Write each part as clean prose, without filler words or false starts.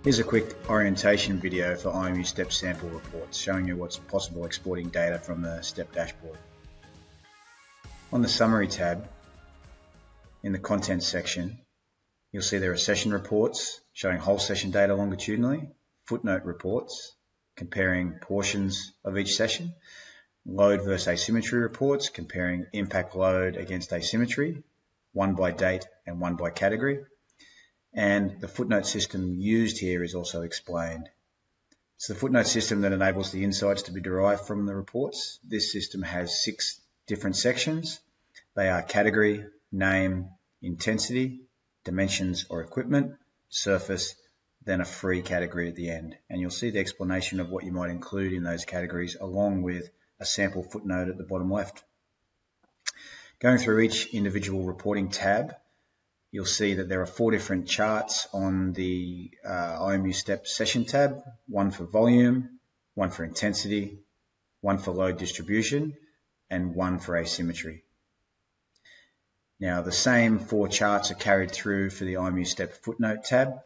Here's a quick orientation video for IMU STEP sample reports showing you what's possible exporting data from the STEP dashboard. On the Summary tab, in the Contents section, you'll see there are session reports showing whole session data longitudinally, footnote reports comparing portions of each session, load versus asymmetry reports comparing impact load against asymmetry, one by date and one by category. And the footnote system used here is also explained. It's the footnote system that enables the insights to be derived from the reports. This system has 6 different sections. They are category, name, intensity, dimensions or equipment, surface, then a free category at the end. And you'll see the explanation of what you might include in those categories along with a sample footnote at the bottom left. Going through each individual reporting tab, you'll see that there are 4 different charts on the IMU STEP session tab, one for volume, one for intensity, one for load distribution, and one for asymmetry. Now the same 4 charts are carried through for the IMU STEP footnote tab,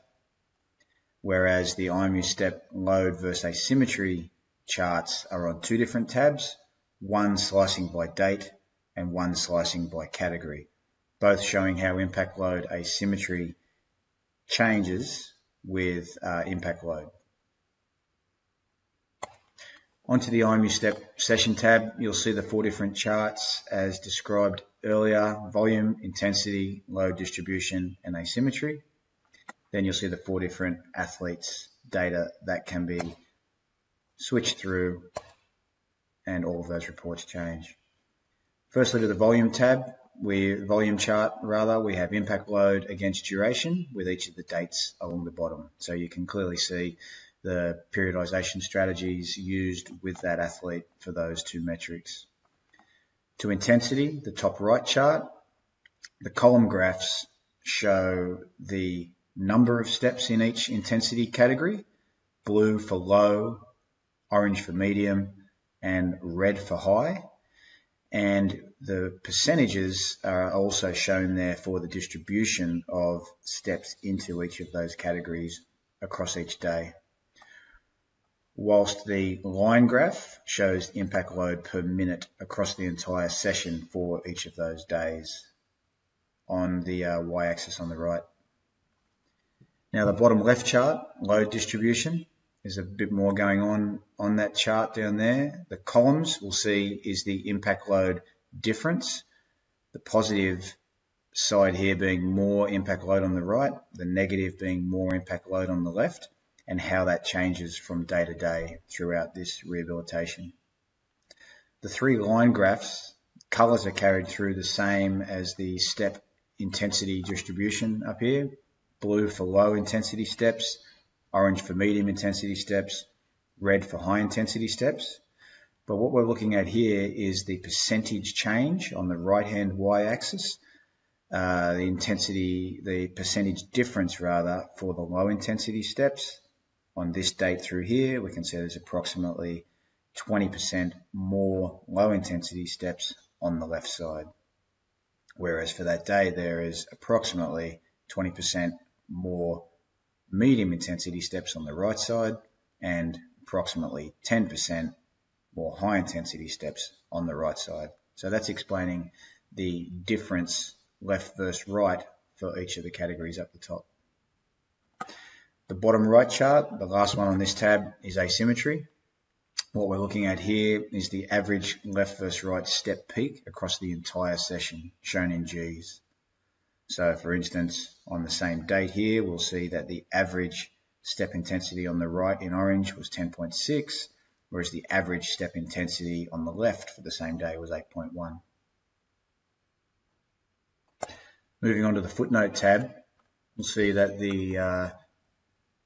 whereas the IMU STEP load versus asymmetry charts are on 2 different tabs, one slicing by date and one slicing by category, both showing how impact load asymmetry changes with impact load. Onto the IMU STEP session tab, you'll see the 4 different charts as described earlier: volume, intensity, load distribution, and asymmetry. Then you'll see the 4 different athletes' data that can be switched through, and all of those reports change. Firstly, to the volume tab, we have impact load against duration with each of the dates along the bottom. So you can clearly see the periodization strategies used with that athlete for those 2 metrics. To intensity, the top right chart, the column graphs show the number of steps in each intensity category: blue for low, orange for medium, and red for high. And the percentages are also shown there for the distribution of steps into each of those categories across each day. Whilst the line graph shows impact load per minute across the entire session for each of those days on the y-axis on the right. Now the bottom left chart, load distribution, there's a bit more going on that chart down there. The columns we'll see is the impact load difference, the positive side here being more impact load on the right, the negative being more impact load on the left, and how that changes from day to day throughout this rehabilitation. The 3 line graphs, colours are carried through the same as the step intensity distribution up here: blue for low intensity steps, orange for medium intensity steps, red for high intensity steps. But what we're looking at here is the percentage change on the right-hand y-axis, the percentage difference rather for the low intensity steps. On this date through here, we can see there's approximately 20% more low intensity steps on the left side, whereas for that day there is approximately 20% more medium intensity steps on the right side and approximately 10% more high intensity steps on the right side. So that's explaining the difference left versus right for each of the categories up the top. The bottom right chart, the last one on this tab, is asymmetry. What we're looking at here is the average left versus right step peak across the entire session, shown in G's. So for instance, on the same date here, we'll see that the average step intensity on the right in orange was 10.6, whereas the average step intensity on the left for the same day was 8.1. Moving on to the footnote tab, we'll see that the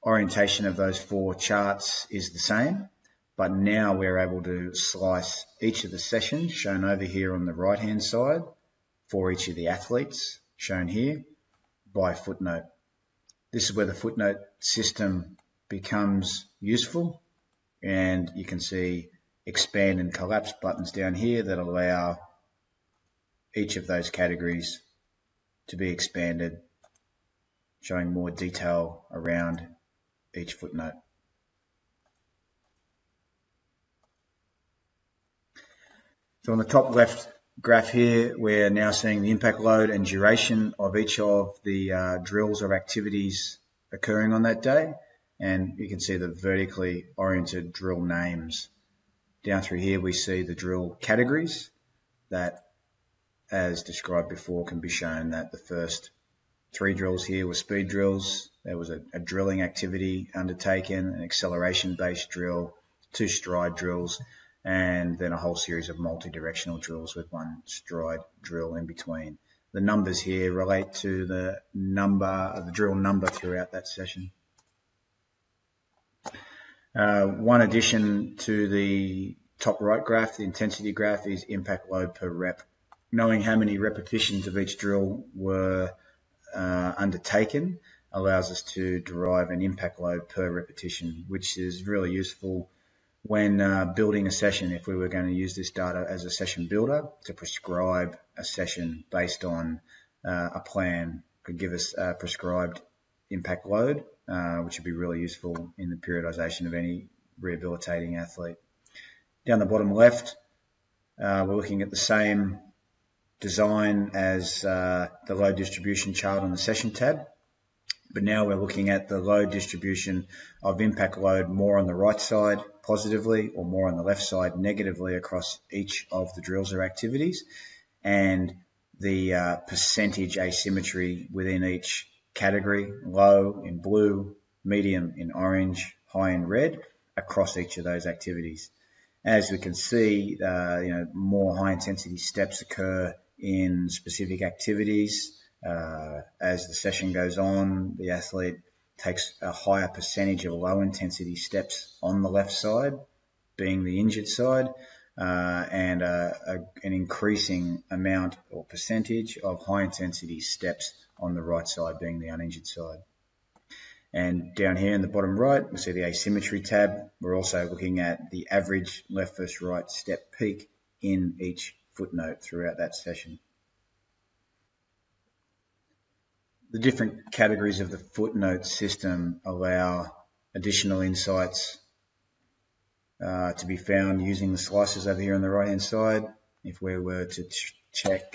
orientation of those 4 charts is the same, but now we're able to slice each of the sessions shown over here on the right hand side for each of the athletes shown here by footnote. This is where the footnote system becomes useful, and you can see expand and collapse buttons down here that allow each of those categories to be expanded, showing more detail around each footnote. So on the top left graph here, we're now seeing the impact load and duration of each of the drills or activities occurring on that day. And you can see the vertically oriented drill names. Down through here, we see the drill categories that, as described before, can be shown that the first 3 drills here were speed drills. There was a drilling activity undertaken, an acceleration-based drill, 2 stride drills, and then a whole series of multi-directional drills with 1 stride drill in between. The numbers here relate to the drill number throughout that session. One addition to the top right graph, the intensity graph, is impact load per rep. Knowing how many repetitions of each drill were undertaken allows us to derive an impact load per repetition, which is really useful when building a session. If we were going to use this data as a session builder to prescribe a session based on a plan, could give us a prescribed impact load, which would be really useful in the periodization of any rehabilitating athlete. Down the bottom left, we're looking at the same design as the load distribution chart on the session tab, but now we're looking at the load distribution of impact load more on the right side positively or more on the left side negatively across each of the drills or activities, and the percentage asymmetry within each category: low in blue, medium in orange, high in red, across each of those activities. As we can see, more high intensity steps occur in specific activities. As the session goes on, the athlete takes a higher percentage of low intensity steps on the left side, being the injured side, and an increasing amount or percentage of high intensity steps on the right side, being the uninjured side. And down here in the bottom right, we see the asymmetry tab. We're also looking at the average left versus right step peak in each footnote throughout that session. The different categories of the footnote system allow additional insights to be found using the slices over here on the right hand side. If we were to check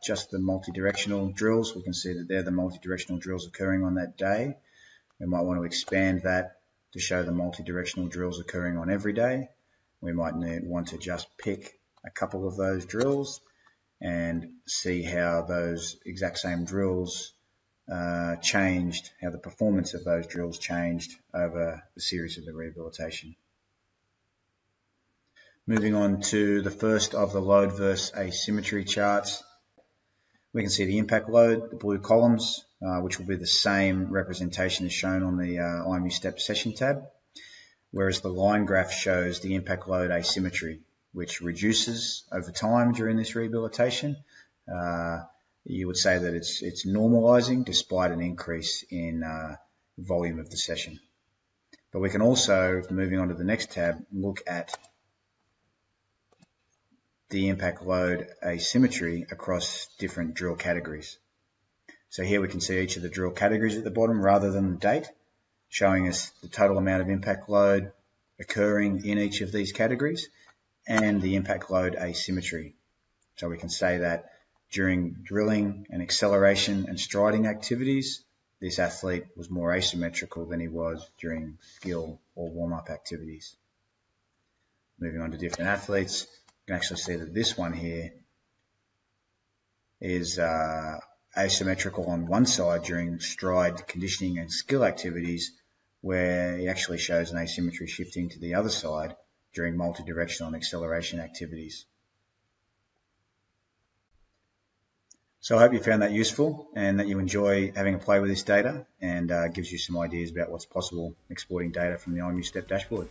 just the multi-directional drills, we can see that they're the multi-directional drills occurring on that day. We might want to expand that to show the multi-directional drills occurring on every day. We might want to just pick a couple of those drills and see how those exact same drills changed, how the performance of those drills changed over the series of the rehabilitation. Moving on to the first of the load versus asymmetry charts, we can see the impact load, the blue columns, which will be the same representation as shown on the IMU step session tab, whereas the line graph shows the impact load asymmetry, which reduces over time during this rehabilitation. You would say that it's normalizing despite an increase in volume of the session. But we can also, moving on to the next tab, look at the impact load asymmetry across different drill categories. So here we can see each of the drill categories at the bottom rather than the date, showing us the total amount of impact load occurring in each of these categories and the impact load asymmetry. So we can say that during drilling and acceleration and striding activities, this athlete was more asymmetrical than he was during skill or warm-up activities. Moving on to different athletes, you can actually see that this one here is asymmetrical on one side during stride, conditioning and skill activities, where he actually shows an asymmetry shifting to the other side during multi-directional and acceleration activities. So I hope you found that useful and that you enjoy having a play with this data, and gives you some ideas about what's possible exporting data from the IMU step dashboard.